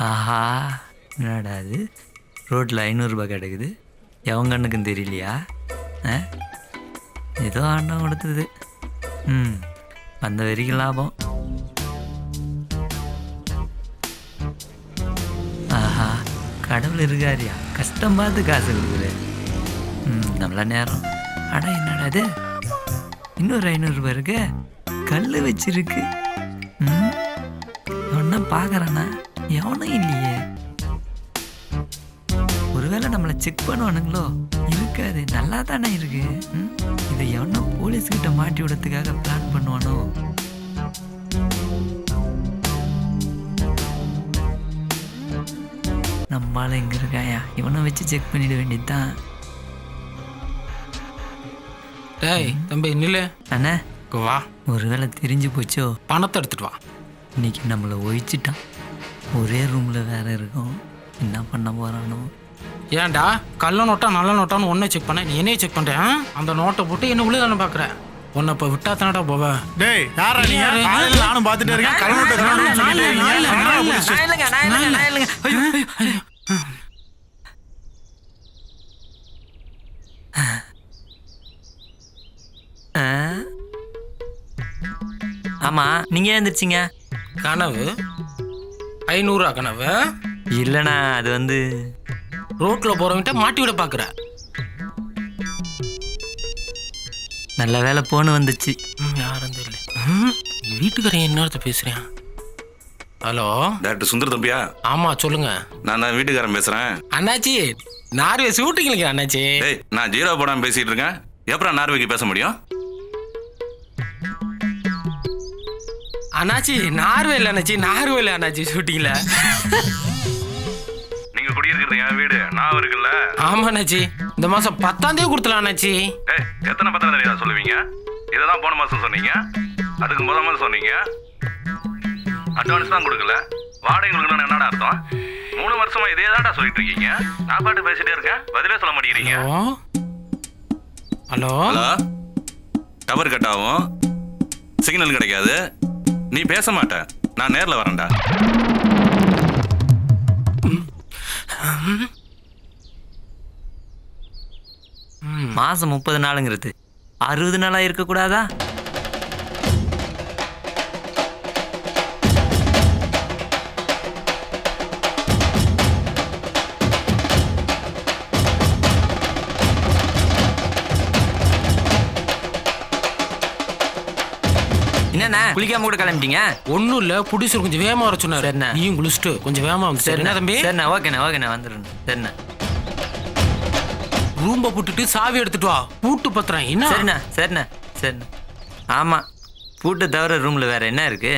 ஆஹா, என்னடா அது ரோட்டில் 500 கிடக்குது, எவன் கண்ணுக்கும் தெரியலையா? ஏதோ ஆண்டம் கொடுத்தது. அந்த வரைக்கும் லாபம். ஆஹா, கடவுள் இருக்காரியா, கஷ்டம் பார்த்து காசு கொடுக்குது. நம்மள நேரம். அடா என்னடா இது, இன்னொரு 500 இருக்கு, கல் வச்சிருக்கு. ஒன்னா பார்க்கறானா? எவனும் இல்லையே. ஒருவேளை நம்மளை செக் பண்ணுவானுங்களோ? இருக்காது, நல்லா தானே இருக்கு. இதை எவனோ போலீஸ்கிட்ட மாட்டி விடறதுக்காக பிளான் பண்ணுவானோ? நம்மளால எங்க இருக்காயா, இவனை வச்சு செக் பண்ணிட வேண்டியதுதான். டேய் தம்பி நில்லு. அண்ணா வா. ஒருவேளை தெரிஞ்சு போச்சோ? பணத்தை எடுத்துட்டு வா. இன்னைக்கு நம்மளை ஒழிச்சிட்டான். ஒரே ரூம்ல வேற இருக்கும். என்ன பண்ண போறானோ? ஏன்டா கள்ள நோட்டா நல்ல நோட்டான்னு ஒன்றை செக் பண்ண, நீ என்னையே செக் பண்ணுறேன். அந்த நோட்டை போட்டு என்ன உள்ள தானே பார்க்குறேன். உன்னை இப்போ விட்டா தானடா போவ. டேய் யாரா நீ? நானும் பார்த்துட்டே இருக்கேன். கள்ள நோட்டை ஆமா, நீங்க எழுந்திரிச்சிங்க. கனவு 500 கனவு இல்லைண்ணா, அது வந்து ரோட்டில் போகிறவங்கிட்ட மாட்டி விட பார்க்குற. நல்ல வேலை போன் வந்துச்சு. யாரும் தெரியல. வீட்டுக்காரன் என்ன பேசுகிறேன்? ஹலோ டாக்டர் சுந்தர் தம்பியா? ஆமாம் சொல்லுங்க. நான் தான் வீட்டுக்காரன் பேசுகிறேன். அண்ணாச்சி நார்வே ஷூட்டிங்களுக்கு அண்ணாச்சி. ஏய், நான் ஜீரோ போடாமல் பேசிகிட்டு இருக்கேன். எப்பறம் நார்வேக்கு பேச முடியும்? அண்ணாச்சி நார்வே இல்லை அண்ணாச்சி, நார்வே இல்லை அண்ணாச்சி ஷூட்டிங்கில். நீங்கள் குடியிருக்கிறது என் வீடு, நான் இருக்குல்ல? ஆமாம் அண்ணாச்சி, இந்த மாதம் 10ஆம் தேதி கொடுத்துலாம் அண்ணாச்சி. ஏய், எத்தனை 10ஆம் தேதி சொல்லுவீங்க? இதை தான் போன மாதம் சொன்னீங்க, அதுக்கு மாதம் சொன்னீங்க. அட்வான்ஸ் தான் கொடுக்கல, வாடகை கொடுக்கணும்னு என்னடா அர்த்தம்? 3 வருஷமா இதே தான்டா சொல்லிட்டு இருக்கீங்க. நான் பாட்டு பேசிட்டே இருக்கேன், பதிலே சொல்ல மாட்டேங்கிறீங்க. ஹலோ ஹலோ, டவர் கட் ஆகும், சிக்னல் கிடைக்காது, நீ பேச மாட்ட. நான் நேரில் வரேன்டா. மாசம் 30 நாளுங்கிறது 60 நாளா இருக்கக்கூடாதா? என்னண்ணா குளிக்காம கூட கிளம்பிட்டீங்க? ஒன்றும் இல்லை, புடிசர் கொஞ்சம் வேகமாக வர சொன்னார். சரிண்ணா. நீயும் குளிச்சுட்டு கொஞ்சம் வேகமாக வந்து. சரிண்ணா தம்பி? சரிண்ணா, ஓகேண்ணா ஓகேண்ணா, வந்துடுறேன். சரிண்ணா. ரூம்பை போட்டுட்டு சாவி எடுத்துட்டு வா, பூட்டு பத்திரம். என்ன? சரிண்ணா சரிண்ணா சரிண்ணா. ஆமா, பூட்டை தவிர ரூம்ல வேற என்ன இருக்கு?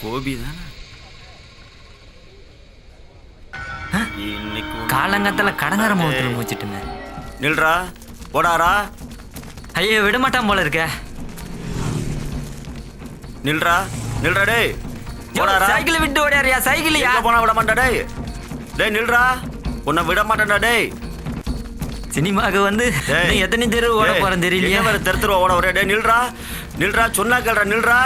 கோபி தானே காலங்கத்துல கடங்கார முகத்துல முடிச்சிட்டுங்க. நில்றா, போடாரா. ஐயோ, விட மாட்டான் போல இருக்க. நில்றா நில்றா டேய், போடாரா. சைக்கிள் விட்டு ஓடியாரியா? சைக்கிளியா போனா விட மாட்டா டேய். டேய் நில்றா, உன்னை விட மாட்டேன்டா டேய். சினிமாக்கு வந்து எத்தனை தெரு ஓட போறேன் தெரியலையா? தெருத்துருவா ஓட ஒரே. டேய் நில்றா நில்றா, சொன்னா கேள்றா, நில்றா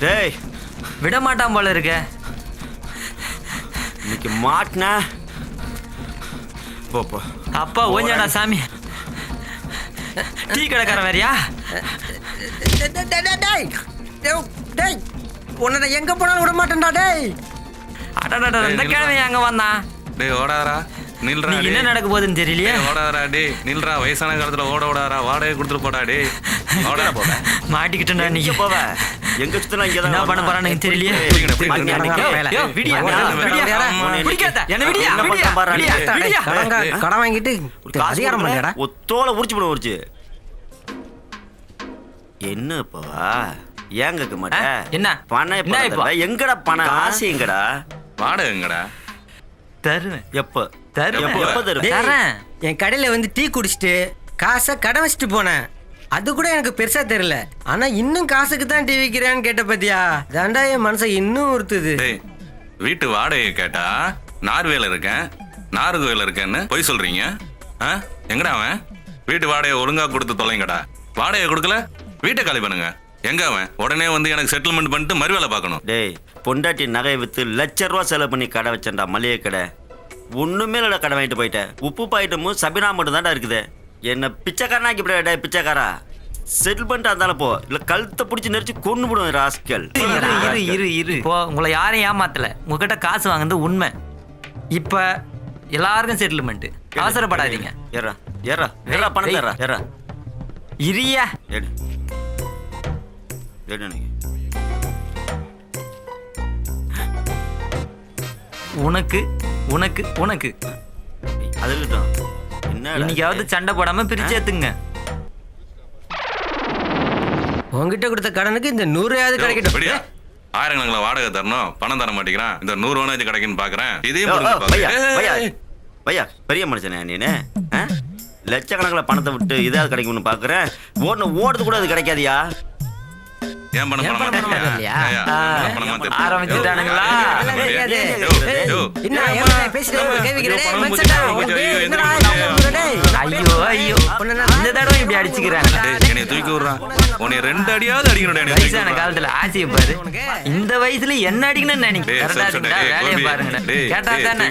டேய். விட மாட்டான் போல இருக்க. இன்னைக்கு மாட்டின போ. அப்பா ஓஞ்சாடா சாமி. டீ கடைக்காரன் வேறியா? உன்னை எங்க போனாலும் விட மாட்டேன்டா டேய். அடடா, இந்த கிழமை அங்க வந்தான். டேய் ஓடாதரா, நில்றா. என்ன நடக்க போகுதுன்னு தெரியலையே. ஓடாதரா டேய், நில்றா. வயசான காலத்துல ஓடாதரா, வாடகை கொடுத்துட்டு போடா டேய். ஓடா போட மாட்டிக்கிட்டா நீங்க. போவ எங்க சுத்தனா இங்க என்ன பண்ண போறானு தெரியலையே. கடன் வாங்கிட்டு அதிகாரம் பண்ணடா. ஒத்தோல உரிச்சு போட உரிச்சு. என்ன இப்பவா ஏன் கேட்க மாட்டேன்? என்ன பணம் எப்ப? எங்கடா பணம்? காசு எங்கடா? வாடகை எங்கடா? தருவேன். எப்ப தருவேன்? என் கடையில வந்து டீ குடிச்சிட்டு காசை கடன் வச்சுட்டு போனேன். அது கூட எனக்கு பெருசா தெரியல. ஆனா இன்னும் காசுக்கு தான் டீ விற்கிறேன்னு கேட்ட பத்தியா, தாண்டா என் மனசை இன்னும் உறுத்துது. வீட்டு வாடகை கேட்டா நார்வேல இருக்கேன், நார்கோயில இருக்கேன்னு பொய் சொல்றீங்க. எங்கடா அவன்? வீட்டு வாடகை ஒழுங்கா கொடுத்து தொலைங்கடா. வாடகை கொடுக்கல வீட்டை காலி பண்ணுங்க. எங்க அவன்? உடனே வந்து எனக்கு செட்டில்மெண்ட் பண்ணிட்டு மறு வேலை பார்க்கணும். டேய் பொண்டாட்டி நகையை விற்று ₹1,00,000 செலவு பண்ணி கடை வச்சேன்டா, மளிகை கடை. ஒன்றுமே இல்லைடா, கடை வாங்கிட்டு போயிட்டேன். உப்பு பாயிட்டமும் சபினா மட்டும் தான்டா இருக்குது. என்ன பிச்சைக்காரனாக்கி இப்படி பிச்சைக்காரா? செட்டில்மெண்ட் இருந்தாலும் போ, இல்லை கழுத்தை பிடிச்சி நெரிச்சு கொண்டு போடுவேன் ராஸ்கல். இரு இப்போ உங்களை யாரையும் ஏமாத்தல, உங்ககிட்ட காசு வாங்குறது உண்மை. இப்போ எல்லாருக்கும் செட்டில்மெண்ட், அவசரப்படாதீங்க. ஏறா ஏறா ஏறா பணம் தர்றா ஏறா. இரியா ஏடு ஏடு எனக்கு உனக்கு உனக்கு உனக்கு அது இருக்கட்டும். என்ன இன்னைக்காவது சண்டை போடாம பிரிச்சேத்துங்க. உங்ககிட்ட கொடுத்த கடனுக்கு இந்த 100 கிடைக்கட்டும். விடியா, ஆயிரக்கணக்கில் வாடகை தரணும், பணம் தர மாட்டேங்கிறான். இந்த 100 வேணாச்சு கிடைக்குன்னு பாக்குறேன். இதையும் பையா பெரிய மனுஷனே நீனு. லட்சக்கணக்கில் பணத்தை விட்டு இதாவது கிடைக்கும்னு பாக்குறேன். ஓடுறது கூட அது கிடைக்காதியா? ஏன் பணம் ஆரம்பிச்சுட்டானுங்களா? ஐயோ ஐயோ, இந்த தடவை இப்படி அடிச்சுக்கிறாங்க. என்னை தூக்கி விடுறான். உன்னை 2 அடியாவது அடிக்கணும். வயசான காலத்துல ஆசையை பாரு, இந்த வயசுல என்ன அடிக்கணும்னு நினைக்கிறேன். வேலையை பாருங்க. கேட்டா தானே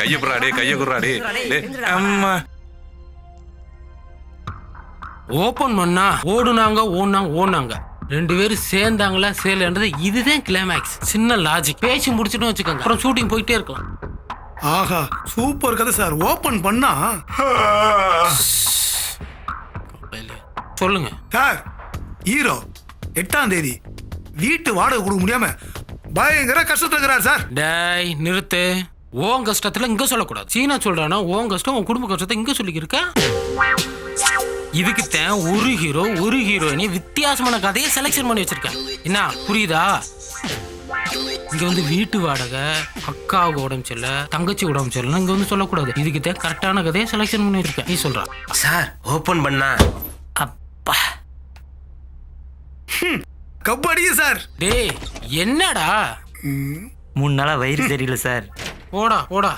கையப்புறா, கைய குறா. அம்மா ஓபன் பண்ணா ஓடுனாங்க 2 பேரும் சேர்ந்தாங்களா சேலன்றது இதுதான் கிளைமேக்ஸ். சின்ன லாஜிக் பேசி முடிச்சுட்டு வச்சுக்கோங்க, அப்புறம் ஷூட்டிங் போயிட்டே இருக்கலாம். ஆஹா சூப்பர் கதை சார். ஓபன் பண்ணா சொல்லுங்க சார், ஹீரோ 8ஆம் தேதி வீட்டு வாடகை கொடுக்க முடியாம பயங்கர கஷ்டத்துல இருக்கிறார் சார். டேய் நிறுத்து. ஓன் கஷ்டத்துல இங்க சொல்லக்கூடாது. சீனா சொல்றானா ஓன் கஷ்டம் உன் குடும்ப கஷ்டத்தை இங்க சொல்லிக்கிருக்க. இதுக்குத்தான் ஒரு ஹீரோ ஒரு ஹீரோயினி வித்தியாசமான கதையை செலக்ஷன் பண்ணி வச்சிருக்கேன். என்ன புரியுதா? இங்க வந்து வீட்டு வாடகை, அக்காவுக்கு உடம்பு சரியில்லை, தங்கச்சி உடம்பு சரியில்லை இங்க வந்து சொல்லக்கூடாது. இதுக்குத்தான் கரெக்டான கதையை செலக்ஷன் பண்ணி வச்சிருக்கேன். நீ சொல்றா சார் ஓபன் பண்ணா அப்பா கபடியே சார். டேய் என்னடா 3 நாளா வயிறு தெரியல சார். ஓடா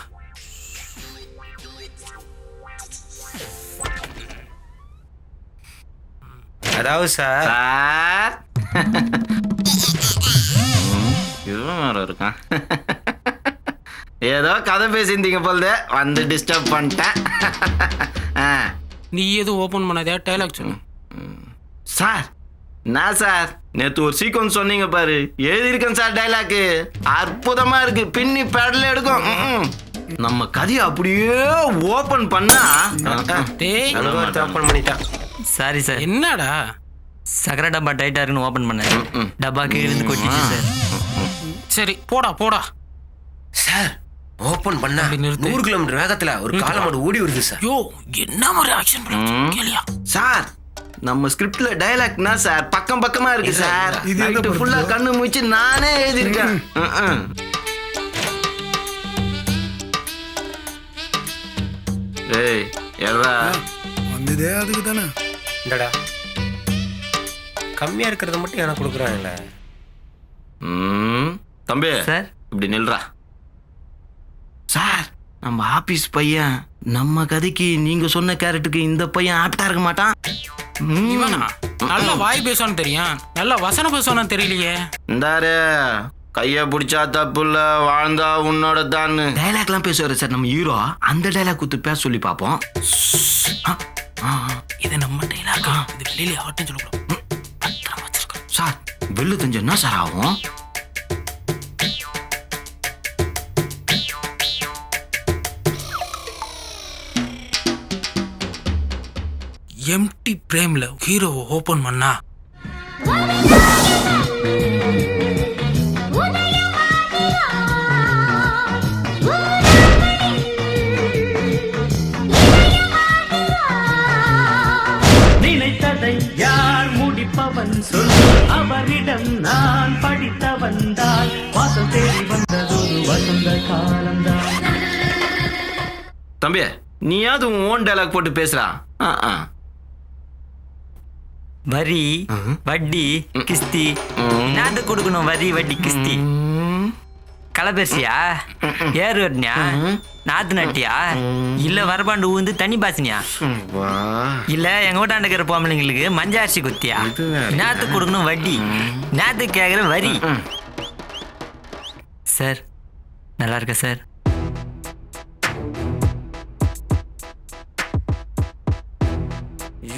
அதாவது சார் இவன் வேற இருக்கான். ஏதோ கதை பேசியிருந்தீங்க போல வந்து டிஸ்டர்ப் பண்ணிட்டேன். நீ எதுவும் ஓபன் பண்ணாதே டைலாக் சொல்லு. சார் நான் சார் நேற்று ஒரு சீக்வன்ஸ் சொன்னீங்க பாரு, எழுதியிருக்கேன் சார். டைலாக்கு அற்புதமா இருக்கு, பின்னி பேடல எடுக்கும். நம்ம கதையை அப்படியே ஓபன் பண்ணா டேய் ஓபன் பண்ணிட்டான். Sorry sir. என்னடா சக்கரை டப்பா டைட்டா இருக்குன்னு ஓபன் பண்ணேன், டப்பா கீழே இருந்து கொட்டிச்சு சார். சரி போடா சார் ஓபன் பண்ணா அப்படி நிறுத்து. 100 கிலோமீட்டர் வேகத்துல ஒரு காலமாடு ஓடி வருது சார். யோ என்ன மாதிரி ஆக்ஷன் கேளியா? சார் நம்ம ஸ்கிரிப்ட்ல டைலாக்னா சார் பக்கம் பக்கமா இருக்கு சார். இது எங்க நைட்டு ஃபுல்லா கண்ணு மூச்சு நானே எழுதியிருக்கேன். ஏய் எர்ரா வந்ததே அதுக்கு தானே. இந்தடா கம்மியா இருக்கிறத மட்டும் எனக்கு கொடுக்குறாங்கல்ல. தம்பி சார். இப்படி நில்றா. சார் நம்ம ஆபீஸ் பையன் நம்ம கதைக்கு நீங்க சொன்ன கேரக்டருக்கு இந்த பையன் ஆப்டா இருக்க மாட்டான். இவனா நல்ல வாய் பேசுவான்னு தெரியும், நல்ல வசனம் பேசுவானு தெரியலையே. இந்தாரு கைய பிடிச்சா தப்பு இல்ல, வாழ்ந்தா உன்னோட தான் டைலாக்லாம் பேசுவாரு சார் நம்ம ஹீரோ. அந்த டைலாக் குத்து பேச சொல்லி பார்ப்போம். இது நம்ம டைலாக்கா? இது வெளியில ஆட்டம் சொல்லக்கூடாது. சார் வெள்ளு தெரிஞ்சு என்ன சார் ஆகும்? எம்டி பிரேம்ல ஹீரோவை ஓபன் பண்ணா நினைத்ததை யார் முடிப்பவன் சொல், அவரிடம் நான் படித்த வந்தால் வாசல் தேடி வந்ததொரு வசந்த காலம்தான். தம்பி நீயாவது உன் ஓன் டைலாக் போட்டு பேசுறா. வரி வட்டி கிஸ்தி நாட்டு கொடுக்கணும். வரி வட்டி கிஸ்தி களை பெருசியா, ஏறு வெட்டினியா, நாத்து நட்டியா, இல்ல வரபாண்டு ஊந்து தண்ணி பாசினியா, வா இல்ல எங்க வீட்டாண்ட இருக்கிற பொம்பளைங்களுக்கு மஞ்சள் அரிசி குத்தியா, நாத்து கொடுக்கணும் வட்டி, நாத்து கேக்குற வரி. சார் நல்லா இருக்க சார்?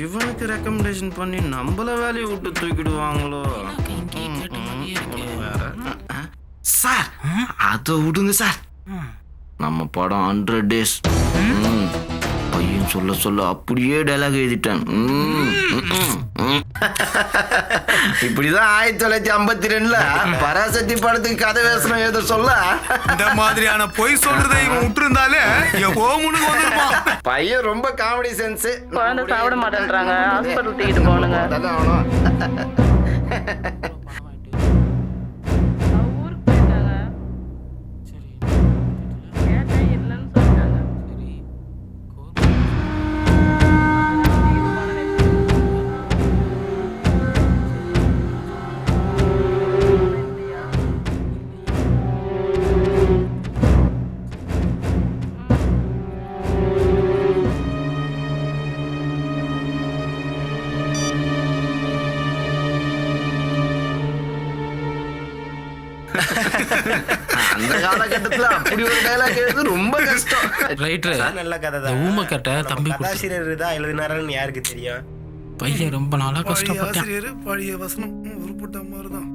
இவனுக்கு ரெக்கமெண்டேஷன் பண்ணி நம்மள வேலையை விட்டு தூக்கிடுவாங்களோ. சார் அதை விடுங்க சார். நம்ம படம் 100 days. பையன் சொல்ல சொல்ல அப்படியே டைலாக் எழுதிட்டேன். இப்படிதான் 1952ல பராசக்தி படத்துக்கு கதை வேசனம் எழுத சொல்ல இந்த மாதிரியான பொய் சொல்றதை இவன் விட்டுருந்தாலே எப்போ முன்னுக்கு வந்திருப்பான். பையன் ரொம்ப காமெடி சென்ஸ். குழந்தை சாப்பிட மாட்டேன்றாங்க, ஹாஸ்பிட்டல் தூக்கிட்டு போகணுங்க. ஊருக்கு போயிருக்காங்க. கேட்டேன், இல்லைன்னு சொல்லிட்டாங்க. அந்த காலகட்டத்துல அப்படி ஒரு டைலாக் எழுது ரொம்ப கஷ்டம். ரைட்ரு நல்ல கதை இந்த ஊமை கட்ட தம்பி கொடுத்து கதாசிரியர் தான் எழுதினாருன்னு யாருக்கு தெரியும்? பையன் ரொம்ப நாளா பழைய கஷ்டப்பட்டேன். ஆசிரியர் பழைய வசனம் உருப்பட்ட மாதிரிதான்.